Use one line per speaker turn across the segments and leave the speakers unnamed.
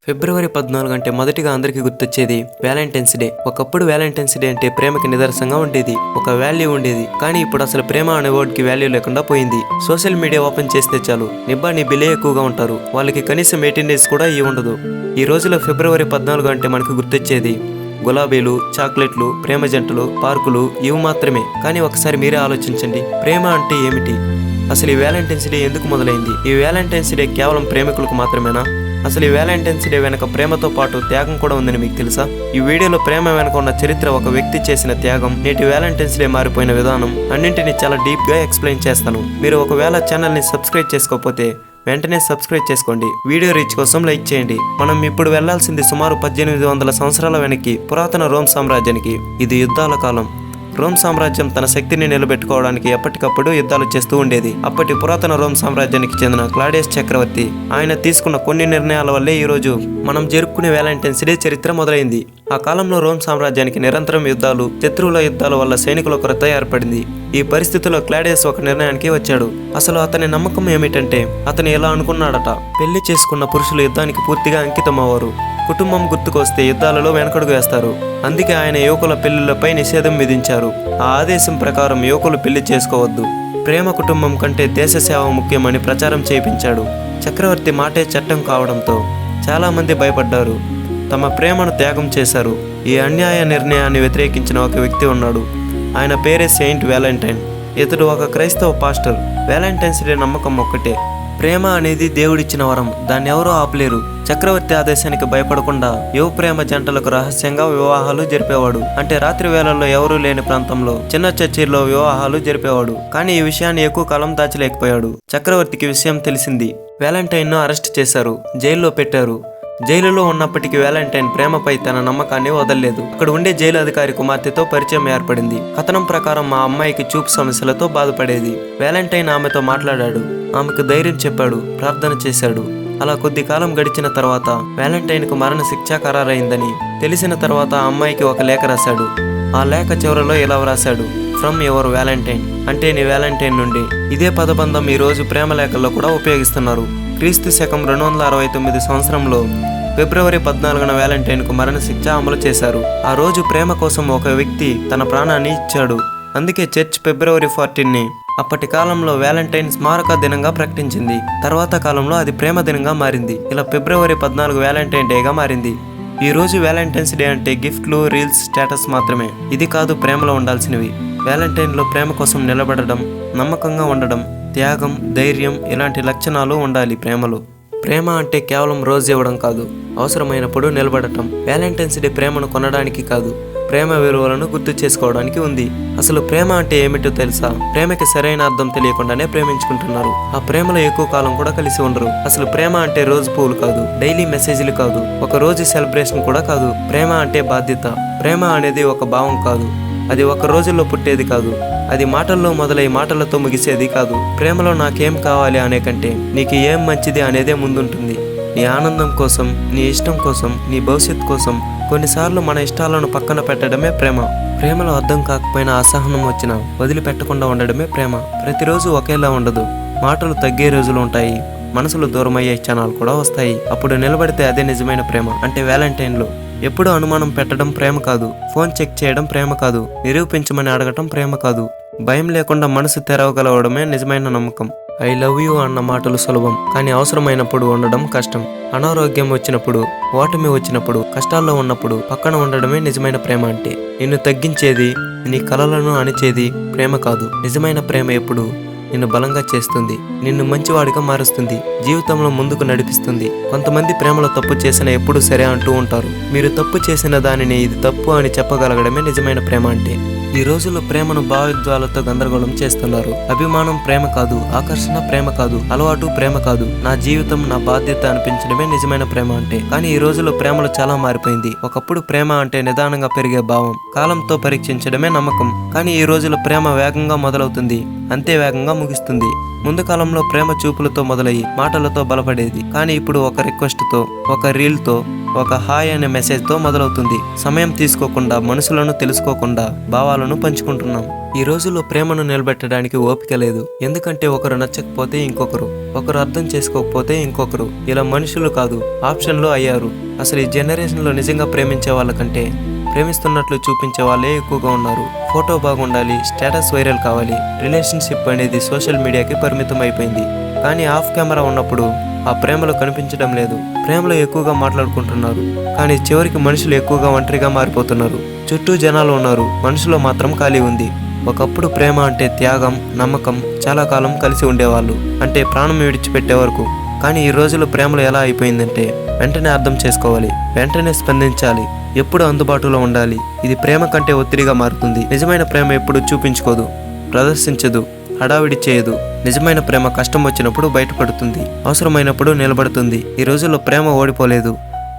ఫిబ్రవరి 14 అంటే మొదటిగా అందరికీ గుర్తొచ్చేది వ్యాలంటైన్స్ డే. ఒకప్పుడు వ్యాలంటైన్స్ డే అంటే ప్రేమకి నిదర్శనంగా ఉండేది, ఒక వాల్యూ ఉండేది. కానీ ఇప్పుడు అసలు ప్రేమ అనే వర్డ్కి వాల్యూ లేకుండా పోయింది. సోషల్ మీడియా ఓపెన్ చేస్తే చాలు నిబ్బా నీ బిలే ఎక్కువగా ఉంటారు, వాళ్ళకి కనీసం 18 days కూడా ఇవి ఉండదు. ఈ రోజులో ఫిబ్రవరి 14 అంటే మనకు గుర్తొచ్చేది గులాబీలు, చాక్లెట్లు, ప్రేమ జంటలు, పార్కులు ఇవి మాత్రమే. కానీ ఒకసారి మీరే ఆలోచించండి, ప్రేమ అంటే ఏమిటి? అసలు ఈ వ్యాలంటైన్స్ డే ఎందుకు మొదలైంది? ఈ వ్యాలంటైన్స్ డే కేవలం ప్రేమికులకు మాత్రమేనా? అసలు ఈ వ్యాలంటైన్స్ డే వెనక ప్రేమతో పాటు త్యాగం కూడా ఉందని మీకు తెలుసా? ఈ వీడియోలో ప్రేమ వెనక ఉన్న చరిత్ర, ఒక వ్యక్తి చేసిన త్యాగం, నేటి వ్యాలంటైన్స్ డే మారిపోయిన విధానం అన్నింటినీ చాలా డీప్ గా ఎక్స్ప్లెయిన్ చేస్తాను. మీరు ఒకవేళ ఛానల్ ని సబ్స్క్రైబ్ చేసుకోకపోతే వెంటనే సబ్స్క్రైబ్ చేసుకోండి. వీడియో రీచ్ కోసం లైక్ చేయండి. మనం ఇప్పుడు వెళ్లాల్సింది సుమారు 1800 సంవత్సరాల వెనక్కి, పురాతన రోమ్ సామ్రాజ్యానికి. ఇది యుద్ధాల కాలం. రోమ్ సామ్రాజ్యం తన శక్తిని నిలబెట్టుకోవడానికి ఎప్పటికప్పుడు యుద్ధాలు చేస్తూ ఉండేది. అప్పటి పురాతన రోమ్ సామ్రాజ్యానికి చెందిన క్లాడియస్ చక్రవర్తి ఆయన తీసుకున్న కొన్ని నిర్ణయాల వల్లే ఈ రోజు మనం జరుపుకునే వ్యాలంటైన్స్ డే చరిత్ర మొదలైంది. ఆ కాలంలో రోమ్ సామ్రాజ్యానికి నిరంతరం యుద్ధాలు, శత్రువుల యుద్ధాల వల్ల సైనికుల కొరత ఏర్పడింది. ఈ పరిస్థితిలో క్లాడియస్ ఒక నిర్ణయానికి వచ్చాడు. అసలు అతని నమ్మకం ఏమిటంటే, అతను ఎలా అనుకున్నాడట, పెళ్లి చేసుకున్న పురుషులు యుద్ధానికి పూర్తిగా అంకితం అవ్వరు, కుటుంబం గుర్తుకొస్తే యుద్ధాలలో వెనకడుగు వేస్తారు. అందుకే ఆయన యువకుల పెళ్లిళ్లపై నిషేధం విధించారు. ఆ ఆదేశం ప్రకారం యువకులు పెళ్లి చేసుకోవద్దు, ప్రేమ కుటుంబం కంటే దేశ సేవ ముఖ్యమని ప్రచారం చేయించాడు. చక్రవర్తి మాటే చట్టం కావడంతో చాలా మంది భయపడ్డారు, తమ ప్రేమను త్యాగం చేశారు. ఈ అన్యాయ నిర్ణయాన్ని వ్యతిరేకించిన ఒక వ్యక్తి ఉన్నాడు. ఆయన పేరే సెయింట్ వ్యాలంటైన్. ఇతడు ఒక క్రైస్తవ పాస్టర్. వ్యాలంటైన్స్ డే నమ్మకం ఒక్కటే, ప్రేమ అనేది దేవుడిచ్చిన వరం, దాన్ని ఎవరూ ఆపలేరు. చక్రవర్తి ఆదేశానికి భయపడకుండా యువ ప్రేమ జంటలకు రహస్యంగా వివాహాలు జరిపేవాడు. అంటే రాత్రి వేళల్లో ఎవరూ లేని ప్రాంతంలో చిన్న చర్చిల్లో వివాహాలు జరిపేవాడు. కానీ ఈ విషయాన్ని ఎక్కువ కాలం దాచలేకపోయాడు. చక్రవర్తికి విషయం తెలిసింది. వ్యాలంటైన్ ను అరెస్ట్ చేశారు, జైల్లో పెట్టారు. జైలులో ఉన్నప్పటికీ వ్యాలంటైన్ ప్రేమపై తన నమ్మకాన్ని వదలలేదు. అక్కడ ఉండే జైలు అధికారి కుమార్తెతో పరిచయం ఏర్పడింది. కథనం ప్రకారం ఆ అమ్మాయికి చూపు సమస్యలతో బాధపడేది. వ్యాలంటైన్ ఆమెతో మాట్లాడాడు, ఆమెకు ధైర్యం చెప్పాడు, ప్రార్థన చేశాడు. అలా కొద్ది కాలం గడిచిన తర్వాత వ్యాలంటైన్ కు మరణ శిక్ష ఖరారైందని తెలిసిన తర్వాత ఆ అమ్మాయికి ఒక లేఖ రాశాడు. ఆ లేఖ చివరలో ఇలా వ్రాశాడు, ఫ్రమ్ యువర్ వ్యాలంటైన్, అంటే నీ వ్యాలంటైన్ నుండి. ఇదే పదబంధం ఈ రోజు ప్రేమ లేఖల్లో కూడా ఉపయోగిస్తున్నారు. క్రీస్తు శకం 269 సంవత్సరంలో ఫిబ్రవరి 14న వ్యాలంటైన్ కు మరణ శిక్ష అమలు చేశారు. ఆ రోజు ప్రేమ కోసం ఒక వ్యక్తి తన ప్రాణాన్ని ఇచ్చాడు. అందుకే చర్చ్ ఫిబ్రవరి 14ని అప్పటి కాలంలో వ్యాలంటైన్ స్మారక దినంగా ప్రకటించింది. తర్వాత కాలంలో అది ప్రేమ దినంగా మారింది. ఇలా ఫిబ్రవరి 14 వ్యాలంటైన్ డేగా మారింది. ఈ రోజు వ్యాలంటైన్స్ డే అంటే గిఫ్ట్లు, రీల్స్, స్టేటస్ మాత్రమే. ఇది కాదు ప్రేమలో ఉండాల్సినవి. వ్యాలంటైన్ లో ప్రేమ కోసం నిలబడడం, నమ్మకంగా ఉండడం, త్యాగం, ధైర్యం ఇలాంటి లక్షణాలు ఉండాలి ప్రేమలో. ప్రేమ అంటే కేవలం రోజు ఇవ్వడం కాదు, అవసరమైనప్పుడు నిలబడటం. వ్యాలంటైన్స్ డే ప్రేమను కొనడానికి కాదు, ప్రేమ విలువలను గుర్తు చేసుకోవడానికి ఉంది. అసలు ప్రేమ అంటే ఏమిటో తెలుసా? ప్రేమకి సరైన అర్థం తెలియకుండానే ప్రేమించుకుంటున్నారు. ఆ ప్రేమలో ఎక్కువ కాలం కూడా కలిసి ఉండరు. అసలు ప్రేమ అంటే రోజు పువ్వులు కాదు, డైలీ మెసేజ్లు కాదు, ఒక రోజు సెలబ్రేషన్ కూడా కాదు. ప్రేమ అంటే బాధ్యత. ప్రేమ అనేది ఒక భావం కాదు, అది ఒక రోజుల్లో పుట్టేది కాదు, అది మాటల్లో మొదలై మాటలతో ముగిసేది కాదు. ప్రేమలో నాకేం కావాలి అనే కంటే నీకు ఏం మంచిది అనేదే ముందుంటుంది. నీ ఆనందం కోసం, నీ ఇష్టం కోసం, నీ భవిష్యత్తు కోసం కొన్నిసార్లు మన ఇష్టాలను పక్కన పెట్టడమే ప్రేమ. ప్రేమలో అర్థం కాకపోయినా, అసహనం వచ్చినా వదిలిపెట్టకుండా ఉండడమే ప్రేమ. ప్రతిరోజు ఒకేలా ఉండదు. మాటలు తగ్గే రోజులు ఉంటాయి, మనసులు దూరమయ్యే క్షణాలు కూడా వస్తాయి. అప్పుడు నిలబడితే అదే నిజమైన ప్రేమ. అంటే వ్యాలంటైన్ లో ఎప్పుడూ అనుమానం పెట్టడం ప్రేమ కాదు, ఫోన్ చెక్ చేయడం ప్రేమ కాదు, నిరూపించమని అడగటం ప్రేమ కాదు. భయం లేకుండా మనసు తెరవగలవడమే నిజమైన నమ్మకం. ఐ లవ్ యూ అన్న మాటలు సులభం, కానీ అవసరమైనప్పుడు ఉండడం కష్టం. అనారోగ్యం వచ్చినప్పుడు, ఓటమి వచ్చినప్పుడు, కష్టాల్లో ఉన్నప్పుడు పక్కన ఉండడమే నిజమైన ప్రేమ. అంటే నిన్ను తగ్గించేది, నీ కలలను అణిచేది ప్రేమ కాదు. నిజమైన ప్రేమ ఎప్పుడు నిన్ను బలంగా చేస్తుంది, నిన్ను మంచివాడిగా మారుస్తుంది, జీవితంలో ముందుకు నడిపిస్తుంది. కొంతమంది ప్రేమలో తప్పు చేసినా ఎప్పుడు సరే అంటూ ఉంటారు. మీరు తప్పు చేసిన దానిని ఇది తప్పు అని చెప్పగలగడమే నిజమైన ప్రేమ. అంటే ఈ రోజుల్లో ప్రేమను భావోద్వేగాలతో గందరగోళం చేస్తున్నారు. అభిమానం ప్రేమ కాదు, ఆకర్షణ ప్రేమ కాదు, అలవాటు ప్రేమ కాదు, నా జీవితం నా బాధ్యత అనిపించడమే నిజమైన ప్రేమ. అంటే కానీ ఈ రోజుల్లో ప్రేమలో చాలా మారిపోయింది. ఒకప్పుడు ప్రేమ అంటే నిదానంగా పెరిగే భావం, కాలంతో పరీక్షించడమే నమ్మకం. కానీ ఈ రోజుల్లో ప్రేమ వేగంగా మొదలవుతుంది, అంతే వేగంగా ముగిస్తుంది. ముందు కాలంలో ప్రేమ చూపులతో మొదలయ్యి మాటలతో బలపడేది. కానీ ఇప్పుడు ఒక రిక్వెస్ట్ తో, ఒక రీల్ తో, ఒక హాయ్ అనే మెసేజ్తో మొదలవుతుంది. సమయం తీసుకోకుండా, మనసులను తెలుసుకోకుండా భావాలను పంచుకుంటున్నాం. ఈ రోజుల్లో ప్రేమను నిలబెట్టడానికి ఓపిక లేదు. ఎందుకంటే ఒకరు నచ్చకపోతే ఇంకొకరు, ఒకరు అర్థం చేసుకోకపోతే ఇంకొకరు, ఇలా మనుషులు కాదు ఆప్షన్లు అయ్యారు. అసలు ఈ జనరేషన్లో నిజంగా ప్రేమించే వాళ్ళకంటే ప్రేమిస్తున్నట్లు చూపించే వాళ్ళే ఎక్కువగా ఉన్నారు. ఫోటో బాగుండాలి, స్టేటస్ వైరల్ కావాలి, రిలేషన్షిప్ అనేది సోషల్ మీడియాకి పరిమితం అయిపోయింది. కానీ ఆఫ్ కెమెరా ఉన్నప్పుడు ఆ ప్రేమలో కనిపించడం లేదు. ప్రేమలో ఎక్కువగా మాట్లాడుకుంటున్నారు, కానీ చివరికి మనుషులు ఎక్కువగా ఒంటరిగా మారిపోతున్నారు. చుట్టూ జనాలు ఉన్నారు, మనసులో మాత్రం ఖాళీ ఉంది. ఒకప్పుడు ప్రేమ అంటే త్యాగం, నమ్మకం, చాలా కాలం కలిసి ఉండేవాళ్ళు, అంటే ప్రాణం విడిచిపెట్టే వరకు. కానీ ఈ రోజుల్లో ప్రేమలో ఎలా అయిపోయిందంటే వెంటనే అర్థం చేసుకోవాలి, వెంటనే స్పందించాలి, ఎప్పుడు అందుబాటులో ఉండాలి. ఇది ప్రేమ కంటే ఒత్తిడిగా మారుతుంది. నిజమైన ప్రేమ ఎప్పుడు చూపించుకోదు, ప్రదర్శించదు, హడావిడి చేయదు. నిజమైన ప్రేమ కష్టం వచ్చినప్పుడు బయటపడుతుంది, అవసరమైనప్పుడు నిలబడుతుంది. ఈ రోజుల్లో ప్రేమ ఓడిపోలేదు,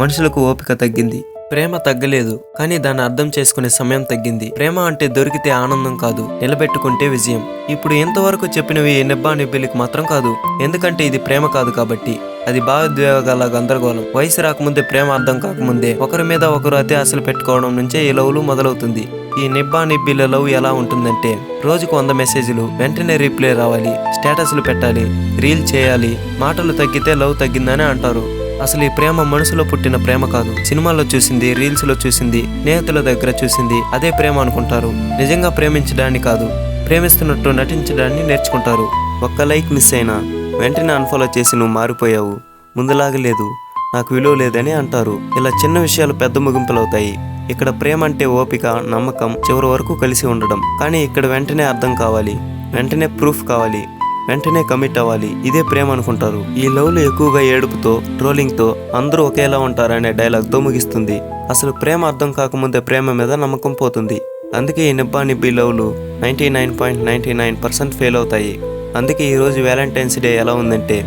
మనుషులకు ఓపిక తగ్గింది. ప్రేమ తగ్గలేదు, కానీ దాన్ని అర్థం చేసుకునే సమయం తగ్గింది. ప్రేమ అంటే దొరికితే ఆనందం కాదు, నిలబెట్టుకుంటే విజయం. ఇప్పుడు ఎంతవరకు చెప్పినవి నిబ్బా నిబ్బిలికి మాత్రం కాదు, ఎందుకంటే ఇది ప్రేమ కాదు కాబట్టి. అది భావోద్వేగాల గందరగోళం. వయసు రాకముందే, ప్రేమ అర్థం కాకముందే ఒకరి మీద ఒకరు అతి ఆశలు పెట్టుకోవడం నుంచే ఈ లవ్లు మొదలవుతుంది. ఈ నిబ్బా నిబ్బిల లవ్ ఎలా ఉంటుందంటే రోజుకు 100 మెసేజ్లు, వెంటనే రిప్లై రావాలి, స్టేటస్లు పెట్టాలి, రీల్ చేయాలి. మాటలు తగ్గితే లవ్ తగ్గిందని అంటారు. అసలు ఈ ప్రేమ మనసులో పుట్టిన ప్రేమ కాదు. సినిమాల్లో చూసింది, రీల్స్ లో చూసింది, స్నేహితుల దగ్గర చూసింది అదే ప్రేమ అనుకుంటారు. నిజంగా ప్రేమించడాన్ని కాదు, ప్రేమిస్తున్నట్టు నటించడాన్ని నేర్చుకుంటారు. ఒక్క లైక్ మిస్ అయినా వెంటనే అన్ఫాలో చేసి నువ్వు మారిపోయావు, ముందులాగా లేదు, నాకు విలువ లేదని అంటారు. ఇలా చిన్న విషయాలు పెద్ద ముగింపులవుతాయి. ఇక్కడ ప్రేమ అంటే ఓపిక, నమ్మకం, చివరి వరకు కలిసి ఉండడం. కానీ ఇక్కడ వెంటనే అర్థం కావాలి, వెంటనే ప్రూఫ్ కావాలి, వెంటనే కమిట్ అవ్వాలి. ఇదే ప్రేమ అనుకుంటారు. ఈ లవ్లు ఎక్కువగా ఏడుపుతో, ట్రోలింగ్తో, అందరూ ఒకేలా ఉంటారనే డైలాగ్తో ముగిస్తుంది. అసలు ప్రేమ అర్థం కాకముందే ప్రేమ మీద నమ్మకం పోతుంది. అందుకే ఈ నిబ్బా నిబ్బి లవ్లు 99.99% ఫెయిల్ అవుతాయి. అందుకే ఈరోజు వ్యాలంటైన్స్ డే ఎలా ఉందంటే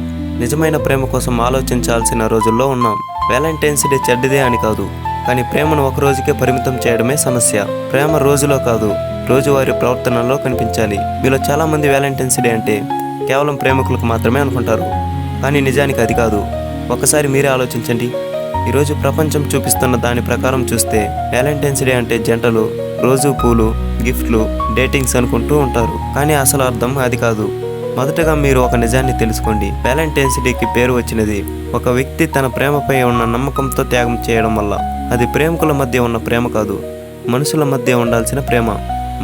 నిజమైన ప్రేమ కోసం ఆలోచించాల్సిన రోజుల్లో ఉన్నాం. వ్యాలంటైన్స్ డే చెడ్డదే అని కాదు, కానీ ప్రేమను ఒక రోజుకే పరిమితం చేయడమే సమస్య. ప్రేమ రోజులో కాదు, రోజువారీ ప్రవర్తనలో కనిపించాలి. మీలో చాలామంది వ్యాలంటైన్స్ డే అంటే కేవలం ప్రేమికులకు మాత్రమే అనుకుంటారు, కానీ నిజానికి అది కాదు. ఒకసారి మీరే ఆలోచించండి. ఈరోజు ప్రపంచం చూపిస్తున్న దాని ప్రకారం చూస్తే వ్యాలంటైన్స్ డే అంటే జంటలు రోజు పూలు, గిఫ్ట్లు, డేటింగ్స్ అనుకుంటూ ఉంటారు, కానీ అసలు అర్థం అది కాదు. మొదటగా మీరు ఒక నిజాన్ని తెలుసుకోండి. వ్యాలంటైన్స్ డేకి పేరు వచ్చినది ఒక వ్యక్తి తన ప్రేమపై ఉన్న నమ్మకంతో త్యాగం చేయడం వల్ల. అది ప్రేమికుల మధ్య ఉన్న ప్రేమ కాదు, మనుషుల మధ్య ఉండాల్సిన ప్రేమ.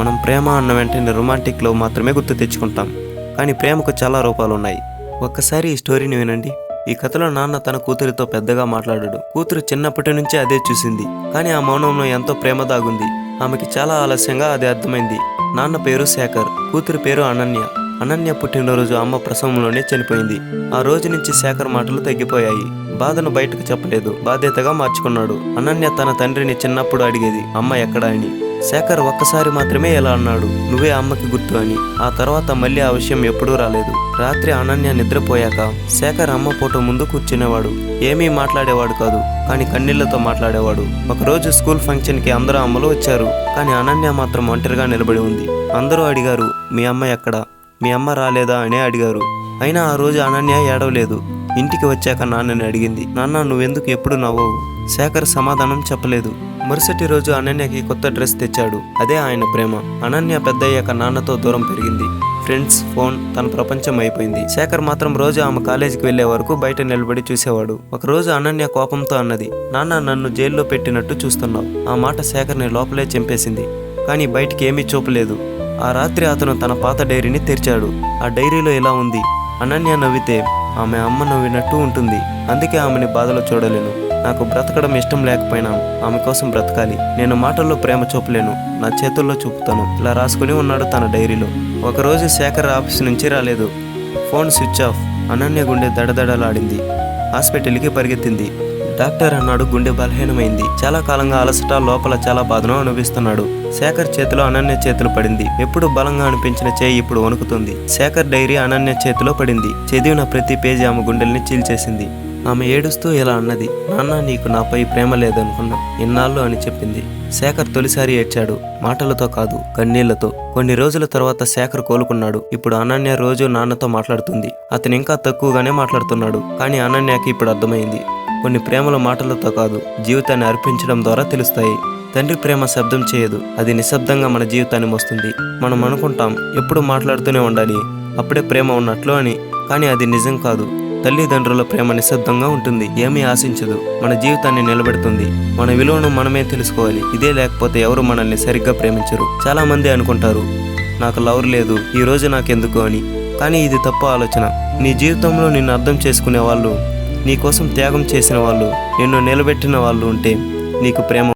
మనం ప్రేమ అన్న వెంటనే రొమాంటిక్ లవ్ మాత్రమే గుర్తు తెచ్చుకుంటాం, కానీ ప్రేమకు చాలా రూపాలు ఉన్నాయి. ఒక్కసారి ఈ స్టోరీని వినండి. ఈ కథలో నాన్న తన కూతురితో పెద్దగా మాట్లాడాడు. కూతురు చిన్నప్పటి నుంచే అదే చూసింది, కానీ ఆ మౌనంలో ఎంతో ప్రేమ దాగుంది. ఆమెకి చాలా ఆలస్యంగా అది అర్థమైంది. నాన్న పేరు శేఖర్, కూతురు పేరు అనన్య. అనన్య పుట్టినరోజు అమ్మ ప్రసవంలోనే చనిపోయింది. ఆ రోజు నుంచి శేఖర్ మాటలు తగ్గిపోయాయి. బాధను బయటకు చెప్పలేదు, బాధ్యతగా మార్చుకున్నాడు. అనన్య తన తండ్రిని చిన్నప్పుడు అడిగేది, అమ్మ ఎక్కడా అని. శేఖర్ ఒక్కసారి మాత్రమే ఇలా అన్నాడు, నువ్వే అమ్మకి గుర్తు అని. ఆ తర్వాత మళ్ళీ ఆ విషయం ఎప్పుడూ రాలేదు. రాత్రి అనన్య నిద్రపోయాక శేఖర్ అమ్మ ఫోటో ముందు కూర్చునేవాడు. ఏమీ మాట్లాడేవాడు కాదు, కానీ కన్నీళ్లతో మాట్లాడేవాడు. ఒకరోజు స్కూల్ ఫంక్షన్కి అందరూ అమ్మలు వచ్చారు, కానీ అనన్య మాత్రం ఒంటరిగా నిలబడి ఉంది. అందరూ అడిగారు, మీ అమ్మ ఎక్కడా, మీ అమ్మ రాలేదా అని అడిగారు. అయినా ఆ రోజు అనన్య ఏడవలేదు. ఇంటికి వచ్చాక నాన్నని అడిగింది, నాన్న నువ్వెందుకు ఎప్పుడు నవ్వవు? శేఖర్ సమాధానం చెప్పలేదు. మరుసటి రోజు అనన్యకి కొత్త డ్రెస్ తెచ్చాడు. అదే ఆయన ప్రేమ. అనన్య పెద్దయ్యాక నాన్నతో దూరం పెరిగింది. ఫ్రెండ్స్, ఫోన్ తన ప్రపంచం అయిపోయింది. శేఖర్ మాత్రం రోజు ఆమె కాలేజీకి వెళ్లే వరకు బయట నిలబడి చూసేవాడు. ఒకరోజు అనన్య కోపంతో అన్నది, నాన్న నన్ను జైల్లో పెట్టినట్టు చూస్తున్నావు. ఆ మాట శేఖర్ని లోపలే చంపేసింది, కానీ బయటికి ఏమీ చూపలేదు. ఆ రాత్రి అతను తన పాత డైరీని తెరిచాడు. ఆ డైరీలో ఇలా ఉంది, అనన్య నవ్వితే ఆమె అమ్మ నవ్వినట్టు ఉంటుంది. అందుకే ఆమెని బాధలో చూడలేను. నాకు బ్రతకడం ఇష్టం లేకపోయినా ఆమె కోసం బ్రతకాలి. నేను మాటల్లో ప్రేమ చూపలేను, నా చేతుల్లో చూపుతాను. ఇలా రాసుకుని ఉన్నాడు తన డైరీలో. ఒకరోజు శేఖర్ ఆఫీస్ నుంచి రాలేదు. Phone switch off. అనన్య గుండె దడదడలాడింది. హాస్పిటల్కి పరిగెత్తింది. డాక్టర్ అన్నాడు, గుండె బలహీనమైంది. చాలా కాలంగా అలసట, లోపల చాలా బాధను అనుభవిస్తున్నాడు. శేఖర్ చేతిలో అనన్య చేతులు పడింది. ఎప్పుడు బలంగా అనిపించిన చేయి ఇప్పుడు వణుకుతుంది. శేఖర్ డైరీ అనన్య చేతిలో పడింది. చదివిన ప్రతి పేజీ ఆమె గుండెల్ని చీల్చేసింది. ఆమె ఏడుస్తూ ఇలా అన్నది, నాన్న నీకు నాపై ప్రేమ లేదనుకున్నా ఇన్నాళ్ళు అని చెప్పింది. శేఖర్ తొలిసారి ఏడ్చాడు, మాటలతో కాదు కన్నీళ్లతో. కొన్ని రోజుల తర్వాత శేఖర్ కోలుకున్నాడు. ఇప్పుడు అనన్య రోజు నాన్నతో మాట్లాడుతుంది. అతను ఇంకా తక్కువగానే మాట్లాడుతున్నాడు, కానీ అనన్యకి ఇప్పుడు అర్థమైంది, కొన్ని ప్రేమల మాటలతో కాదు, జీవితాన్ని అర్పించడం ద్వారా తెలుస్తాయి. తండ్రి ప్రేమ శబ్దం చేయదు, అది నిశ్శబ్దంగా మన జీవితాన్ని మోస్తుంది. మనం అనుకుంటాం ఎప్పుడు మాట్లాడుతూనే ఉండాలి, అప్పుడే ప్రేమ ఉన్నట్లు అని. కానీ అది నిజం కాదు. తల్లిదండ్రుల ప్రేమ నిశ్శబ్దంగా ఉంటుంది, ఏమీ ఆశించదు, మన జీవితాన్ని నిలబెడుతుంది. మన విలువను మనమే తెలుసుకోవాలి. ఇదే లేకపోతే ఎవరు మనల్ని సరిగ్గా ప్రేమించరు. చాలా మంది అనుకుంటారు, నాకు లవర్ లేదు, ఈ రోజు నాకెందుకు అని. కానీ ఇది తప్పు ఆలోచన. నీ జీవితంలో నిన్ను అర్థం చేసుకునే వాళ్ళు, నీ కోసం త్యాగం చేసిన వాళ్ళు, నిన్ను నిలబెట్టిన వాళ్ళు ఉంటే నీకు ప్రేమ